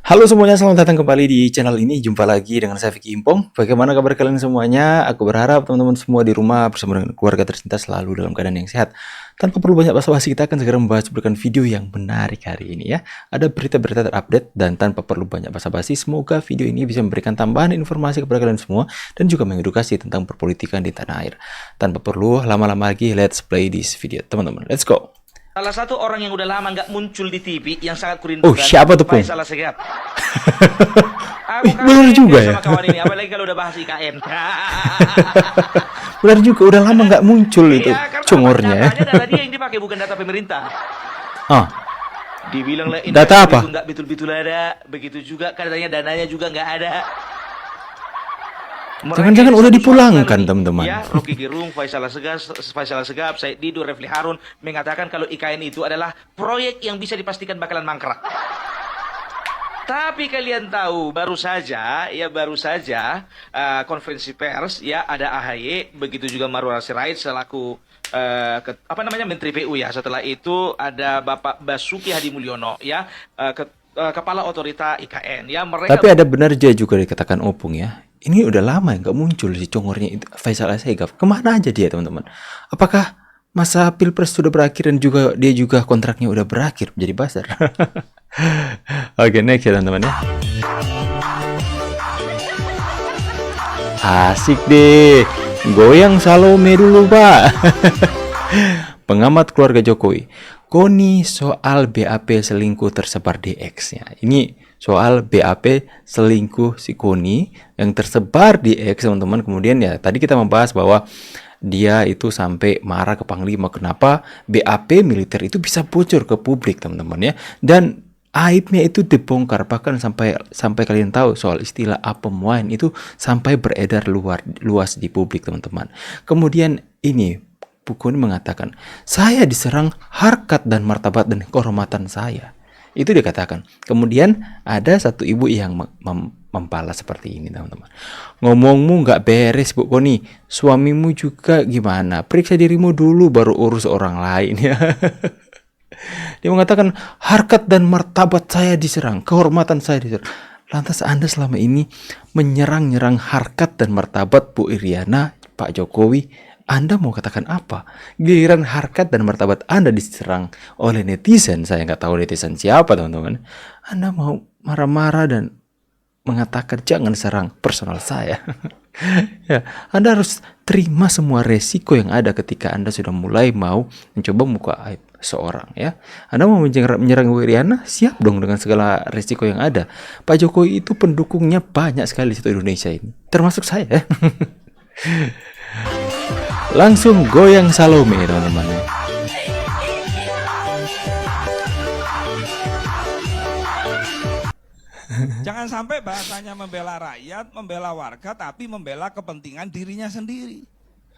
Halo semuanya, selamat datang kembali di channel ini. Jumpa lagi dengan saya Vicky Impong. Bagaimana kabar kalian semuanya? Aku berharap teman-teman semua di rumah bersama dengan keluarga tercinta selalu dalam keadaan yang sehat. Tanpa perlu banyak basa-basi, kita akan segera membahas video yang menarik hari ini ya. Ada berita-berita terupdate dan tanpa perlu banyak basa-basi, semoga video ini bisa memberikan tambahan informasi kepada kalian semua dan juga mengedukasi tentang perpolitikan di tanah air. Tanpa perlu lama-lama lagi, let's play this video teman-teman. Let's go. Salah satu orang yang udah lama nggak muncul di TV yang sangat kurindukan. Oh, siapa tuh, Pung? Faisal Assegaf. Bener juga ya. Sama kawan ini, apalagi kalau udah bahas IKN. Benar juga, udah lama nggak muncul itu congornya. Data dia yang dipakai, bukan data pemerintah. Dibilang lah data apa? Itu nggak betul-betul ada. Begitu juga katanya dananya juga nggak ada. Jangan-jangan udah dipulangkan teman-teman. Ya, Rocky Gerung, Faisal Assegaf, Said Didu, Refli Harun mengatakan kalau IKN itu adalah proyek yang bisa dipastikan bakalan mangkrak. Tapi kalian tahu baru saja konferensi pers ya, ada AHY, begitu juga Marwar Sirait selaku Menteri PU ya. Setelah itu ada Bapak Basuki Hadi Mulyono ya, Kepala Otorita IKN ya. Tapi ada benar juga dikatakan Opung ya. Ini udah lama ya nggak muncul si congornya itu, Faisal Assegaf. Kemana aja dia teman-teman? Apakah masa pilpres sudah berakhir dan juga dia juga kontraknya udah berakhir menjadi buzzer? Oke, next ya teman-teman ya. Asik deh. Goyang Salome dulu, Pak. Pengamat keluarga Jokowi. Koni soal BAP selingkuh tersebar di X-nya. Ini soal BAP selingkuh si Koni yang tersebar di X, teman-teman. Kemudian ya tadi kita membahas bahwa dia itu sampai marah ke Panglima kenapa BAP militer itu bisa bocor ke publik, teman-teman ya. Dan aibnya itu dibongkar, bahkan sampai kalian tahu soal istilah apem wine itu sampai beredar luas di publik, teman-teman. Kemudian ini Koni mengatakan, saya diserang harkat dan martabat dan kehormatan saya. Itu dikatakan. Kemudian ada satu ibu yang membalas seperti ini, teman-teman. Ngomongmu nggak beres, Bu Koni. Suamimu juga gimana? Periksa dirimu dulu baru urus orang lain ya. Dia mengatakan, harkat dan martabat saya diserang, kehormatan saya diserang. Lantas Anda selama ini menyerang harkat dan martabat Bu Iriana, Pak Jokowi. Anda mau katakan apa? Giliran harkat dan martabat Anda diserang oleh netizen, saya nggak tahu netizen siapa, teman-teman. Anda mau marah-marah dan mengatakan jangan serang personal saya. Ya, Anda harus terima semua resiko yang ada ketika Anda sudah mulai mau mencoba membuka aib seorang ya. Anda mau menyerang Wiriana, siap dong dengan segala resiko yang ada. Pak Jokowi itu pendukungnya banyak sekali di seluruh Indonesia ini, termasuk saya. Langsung goyang Salome, teman-teman. Jangan sampai bahasanya membela rakyat, membela warga, tapi membela kepentingan dirinya sendiri.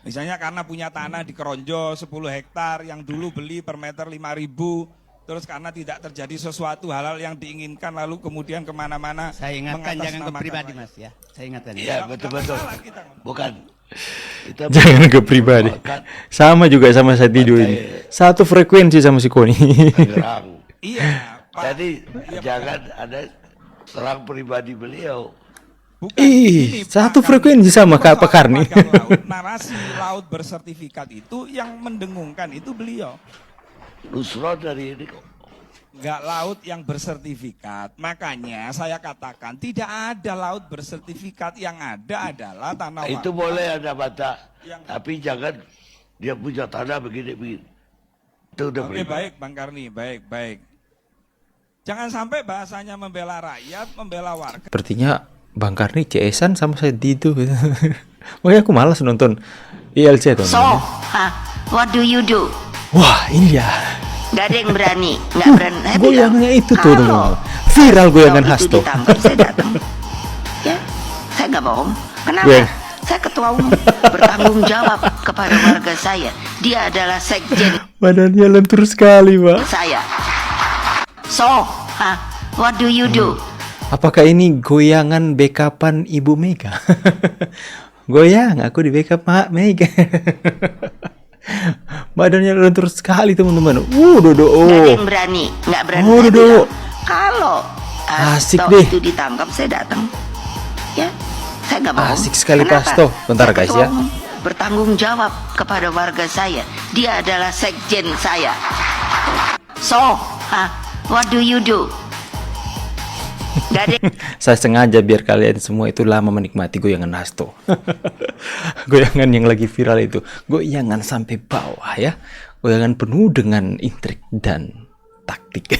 Misalnya karena punya tanah di Keronjo 10 hektar yang dulu beli per meter 5.000, terus karena tidak terjadi sesuatu hal-hal yang diinginkan lalu kemudian kemana-mana. Saya ingatkan jangan ke pribadi, Mas ya. Saya ingatkan. Iya, betul-betul. Bukan. Jangan ke pribadi. Sama juga sama saya tidur ini. Satu frekuensi sama si Koni. Iya, Pak. Jadi jangan ada serang pribadi beliau. Bukan, satu frekuensi sama Pak Karni. Narasi laut bersertifikat itu yang mendengungkan itu beliau. Nusron dari ini kok. Enggak laut yang bersertifikat. Makanya saya katakan tidak ada laut bersertifikat, yang ada adalah tanah warga. Itu boleh ada bata, tapi jangan dia punya tanah begini. Itu udah Oke, baik Bang Karni, baik. Jangan sampai bahasanya membela rakyat, membela warga. Sepertinya Bang Karni CS-an sama saya Didu. Makanya aku malas nonton ILC, teman-teman. So, what do you do? Wah, ini ya. Gak ada yang berani, nggak berani. Goyangannya itu tuh, teman-teman. Viral goyangan Hasto. Saya datang. Ya, saya nggak bohong. Kenapa? Yeah. Saya ketua umum, bertanggung jawab kepada warga saya. Dia adalah sekjen Badannya lentur sekali, Pak. saya. So, what do you do? Apakah ini goyangan backupan Ibu Mega? Goyang, aku di backup Mak Mega. Badannya lentur sekali, teman-teman. Dodo. Nggak ada yang berani, nggak berani. Oh, Saya Dodo. bilang, kalau Asik Hasto deh. itu ditangkap, saya datang. Ya, saya nggak bohong. Asik sekali Pak Kenapa? Hasto. Bentar Saya guys ketua ya. umum, bertanggung jawab kepada warga saya. Dia adalah sekjen saya. So, what do you do? Gak ada Saya sengaja biar kalian semua itu lama menikmati goyangan Hasto. Goyangan yang lagi viral itu. Goyangan sampai bawah ya. Goyangan penuh dengan intrik dan taktik.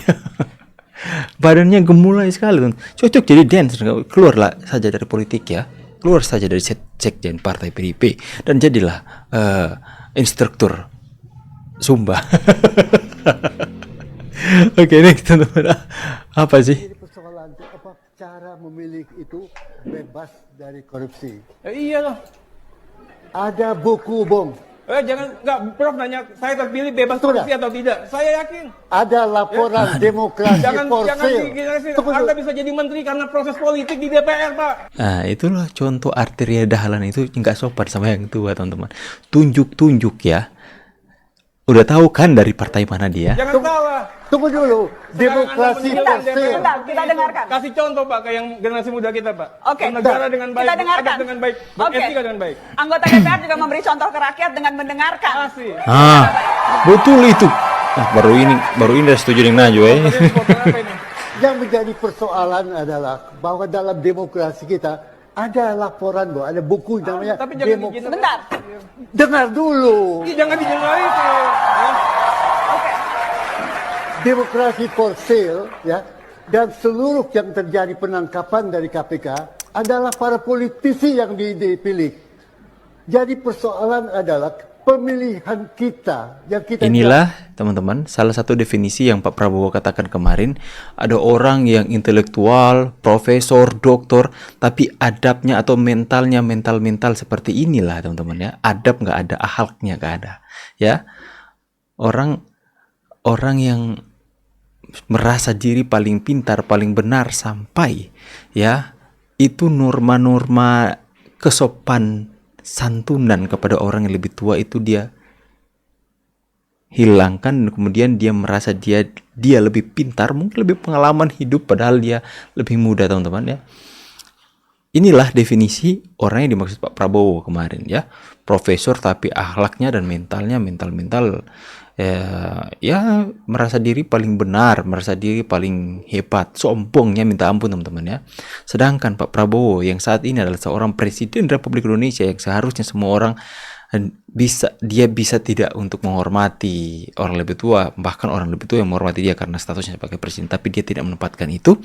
Badannya gemulai sekali. Cocok jadi dancer. Keluarlah saja dari politik ya. Keluar saja dari sekjen partai PDIP. Dan jadilah instruktur Zumba. Oke, next teman-teman. Apa sih? Persoalan apa cara memilih itu bebas dari korupsi. Iya loh. Ada buku bom, Jangan, nggak, Prof nanya saya terpilih bebas Sudah. korupsi atau tidak. Saya yakin. ada laporan demokrasi Jangan for sale. Tunggu Anda dulu. bisa jadi menteri karena proses politik di DPR, Pak. Nah, itulah contoh arteria dahlan itu nggak sopan sama yang tua, teman-teman. Tunjuk-tunjuk ya. Udah tahu kan dari partai mana dia? Jangan salah. Tunggu dulu, demokrasi for sale. Bentar, kita dengarkan. Kasih contoh, Pak, ke yang generasi muda kita, Pak. Oke. Bernegara dengan baik, Kita dengarkan. beradab dengan baik, Oke. beretika dengan baik. Anggota DPR juga memberi contoh ke rakyat dengan mendengarkan. Kasih. Betul itu. Baru ini setuju dengan Najwa ya. Yang menjadi persoalan adalah bahwa dalam demokrasi kita ada laporan, bahwa ada buku namanya Tapi jangan Demo- digin- Sebentar. Dengar dulu. Jangan digeneralisir. Ya. Demokrasi for sale, ya, dan seluruh yang terjadi penangkapan dari KPK adalah para politisi yang dipilih. Jadi persoalan adalah pemilihan kita yang kita Inilah teman-teman salah satu definisi yang Pak Prabowo katakan kemarin. Ada orang yang intelektual, profesor, doktor, tapi adabnya atau mentalnya mental seperti inilah teman-teman ya. Adab nggak ada, akhlaknya nggak ada. Ya, orang yang merasa diri paling pintar, paling benar sampai ya itu norma-norma kesopan santunan kepada orang yang lebih tua itu dia hilangkan, dan kemudian dia merasa dia lebih pintar, mungkin lebih pengalaman hidup padahal dia lebih muda, teman-teman ya. Inilah definisi orang yang dimaksud Pak Prabowo kemarin ya. Profesor tapi akhlaknya dan mentalnya mental ya merasa diri paling benar, merasa diri paling hebat, sombongnya minta ampun teman-teman ya. Sedangkan Pak Prabowo yang saat ini adalah seorang presiden Republik Indonesia yang seharusnya semua orang bisa tidak untuk menghormati orang lebih tua, bahkan orang lebih tua yang menghormati dia karena statusnya sebagai presiden, tapi dia tidak menempatkan itu.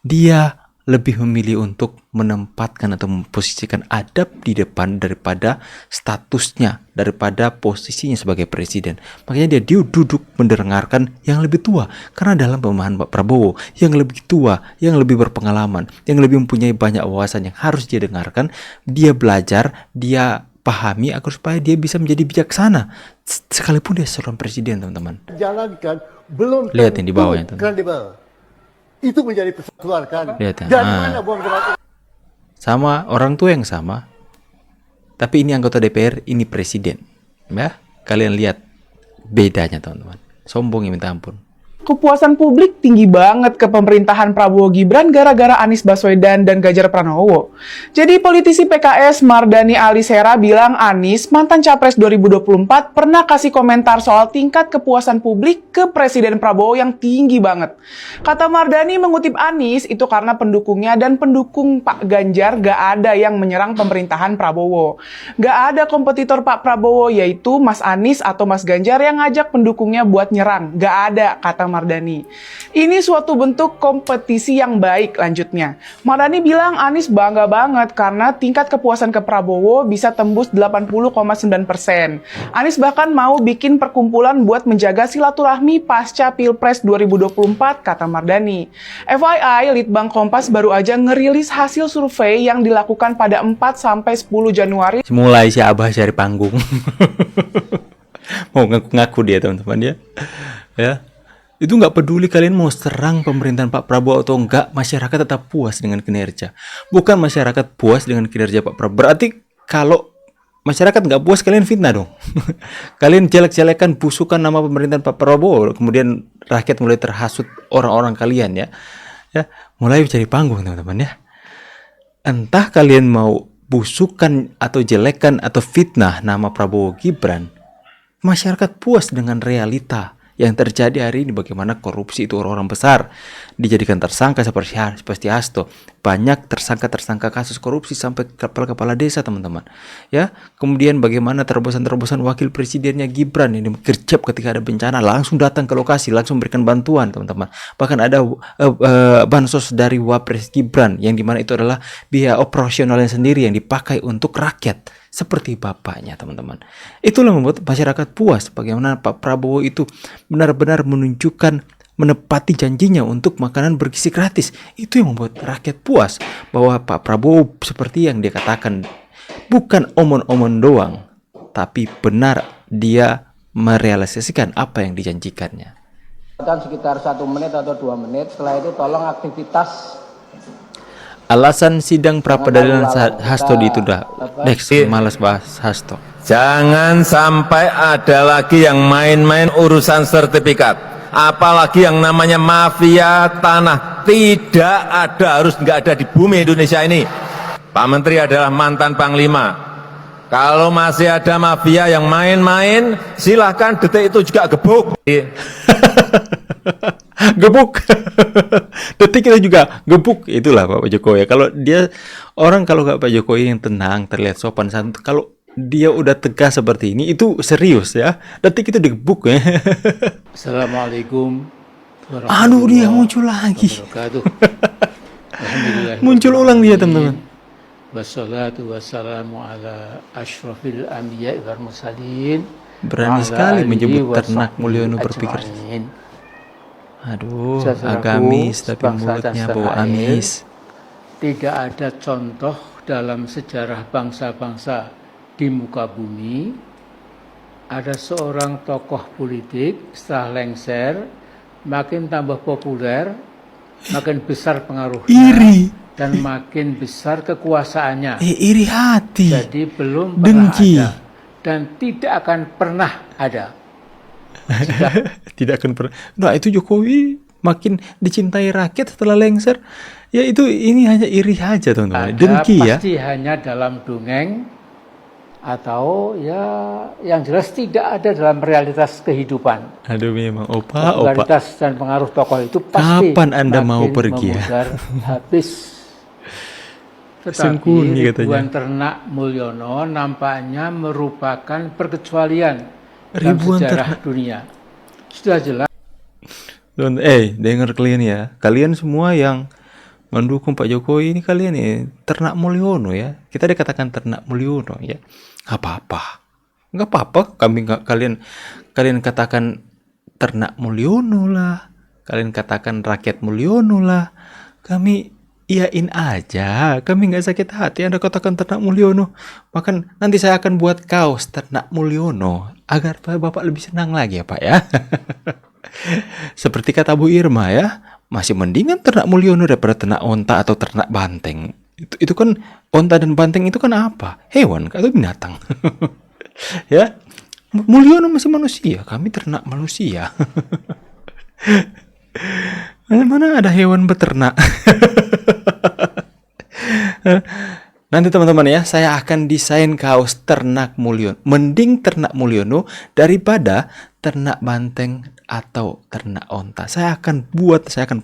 Dia lebih memilih untuk menempatkan atau memposisikan adab di depan daripada statusnya, daripada posisinya sebagai presiden. Makanya dia duduk mendengarkan yang lebih tua. Karena dalam pemahaman Pak Prabowo, yang lebih tua, yang lebih berpengalaman, yang lebih mempunyai banyak wawasan yang harus dia dengarkan, dia belajar, dia pahami agar supaya dia bisa menjadi bijaksana. Sekalipun dia seorang presiden, teman-teman. jalankan belum Lihat yang di bawahnya, teman. kredibel. Itu menjadi keluarkan. Lihat ya. Dari mana buang tenaga? Sama orang tua yang sama, tapi ini anggota DPR, ini presiden ya. Kalian lihat bedanya teman-teman. Sombong ya minta ampun. Kepuasan publik tinggi banget ke pemerintahan Prabowo Gibran gara-gara Anies Baswedan dan Ganjar Pranowo. Jadi politisi PKS Mardani Alisera bilang Anies, mantan Capres 2024, pernah kasih komentar soal tingkat kepuasan publik ke Presiden Prabowo yang tinggi banget. Kata Mardani mengutip Anies, itu karena pendukungnya dan pendukung Pak Ganjar gak ada yang menyerang pemerintahan Prabowo. Gak ada kompetitor Pak Prabowo yaitu Mas Anies atau Mas Ganjar yang ngajak pendukungnya buat nyerang. Gak ada, kata Mardani. Ini suatu bentuk kompetisi yang baik, lanjutnya. Mardani bilang Anies bangga banget karena tingkat kepuasan ke Prabowo bisa tembus 80,9%. Anies bahkan mau bikin perkumpulan buat menjaga silaturahmi pasca Pilpres 2024, kata Mardani. FYI, Litbang Kompas baru aja ngerilis hasil survei yang dilakukan pada 4-10 Januari. Mulai si Abah cari panggung. Mau ngaku-ngaku dia teman-teman ya. Ya. Itu nggak peduli kalian mau serang pemerintahan Pak Prabowo atau enggak, masyarakat tetap puas dengan kinerja. Bukan masyarakat puas dengan kinerja Pak Prabowo. Berarti kalau masyarakat nggak puas, kalian fitnah dong. Kalian jelek-jelekan, busukan nama pemerintahan Pak Prabowo, kemudian rakyat mulai terhasut orang-orang kalian ya. Ya, mulai mencari panggung teman-teman ya. Entah kalian mau busukan atau jelekan atau fitnah nama Prabowo Gibran, masyarakat puas dengan realita yang terjadi hari ini, bagaimana korupsi itu orang-orang besar dijadikan tersangka seperti Hasto. Banyak tersangka kasus korupsi sampai kepala desa teman-teman. Ya, kemudian bagaimana terobosan-terobosan wakil presidennya Gibran ini gercep ketika ada bencana langsung datang ke lokasi, langsung memberikan bantuan teman-teman. Bahkan ada bansos dari Wapres Gibran yang dimana itu adalah biaya operasionalnya sendiri yang dipakai untuk rakyat. Seperti bapaknya teman-teman. Itulah membuat masyarakat puas bagaimana Pak Prabowo itu benar-benar menepati janjinya untuk makanan bergizi gratis. Itu yang membuat rakyat puas bahwa Pak Prabowo seperti yang dia katakan bukan omon-omon doang, tapi benar dia merealisasikan apa yang dijanjikannya. Sekitar 1 menit atau 2 menit, setelah itu tolong aktivitas. Alasan sidang pra-peradilan Hasto ditunda. Next, malas bahas Hasto. Jangan sampai ada lagi yang main-main urusan sertifikat. Apalagi yang namanya mafia tanah. Tidak ada, harus nggak ada di bumi Indonesia ini. Pak Menteri adalah mantan Panglima. Kalau masih ada mafia yang main-main, silahkan detik itu juga gebuk. Gebuk. Detik kita juga gebuk. Itulah Pak Jokowi. Kalau dia orang, kalau nggak Pak Jokowi yang tenang, terlihat sopan santun, kalau dia udah tegas seperti ini itu serius ya. Detik itu digebuk ya. Assalamualaikum Aduh, dia muncul lagi. Muncul ulang dia teman-teman. Wassalatu wassalamu ala asyrafil anbiya'i wal mursalin. Berani sekali menyebut ternak Mulyono berpikir. Aduh, agamis tapi mulutnya bau amis. Tidak ada contoh dalam sejarah bangsa-bangsa di muka bumi ada seorang tokoh politik setelah lengser makin tambah populer, makin besar pengaruhnya, iri, dan makin besar kekuasaannya. Iri hati. Jadi belum dengki. pernah ada dan tidak akan pernah ada. Tidak akan pernah. Nah, itu Jokowi makin dicintai rakyat setelah lengser. Ya itu ini hanya iri aja teman-teman. Dengki ya. Pasti hanya dalam dongeng atau ya yang jelas tidak ada dalam realitas kehidupan. Aduh memang popularitas dan pengaruh tokoh itu pasti kapan Anda mau pergi ya? Habis. Tetapi ribuan ternak Mulyono nampaknya merupakan perkecualian dalam sejarah dunia. Sudah jelas. Dengar kalian ya. Kalian semua yang mendukung Pak Jokowi ini, kalian ya ternak Mulyono ya. Kita dikatakan ternak Mulyono ya. Gak apa-apa. Kalian katakan ternak Mulyono lah. Kalian katakan rakyat Mulyono lah. Kami iyain aja. Kami nggak sakit hati Anda katakan ternak Mulyono. Bahkan nanti saya akan buat kaos ternak Mulyono agar Bapak lebih senang lagi ya Pak ya. Seperti kata Bu Irma ya, masih mendingan ternak Mulyono daripada ternak onta atau ternak banteng. Itu kan onta dan banteng itu kan apa? Hewan atau binatang. Ya. Mulyono masih manusia, kami ternak manusia. Mana ada hewan beternak. Nanti teman-teman ya, saya akan desain kaos ternak Mulyono. Mending ternak Mulyono daripada ternak banteng atau ternak onta. Saya akan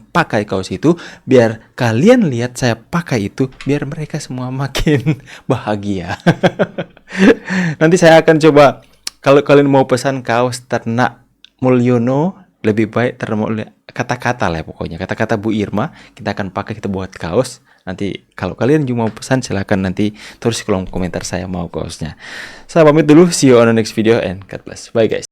pakai kaos itu biar kalian lihat saya pakai itu, biar mereka semua makin bahagia. Nanti saya akan coba, kalau kalian mau pesan kaos ternak Mulyono, lebih baik kata-kata lah pokoknya, kata-kata Bu Irma kita akan pakai, kita buat kaos. Nanti kalau kalian juga mau pesan, silahkan nanti tulis di kolom komentar saya mau kaosnya. Saya pamit dulu, see you on the next video and God bless. Bye guys.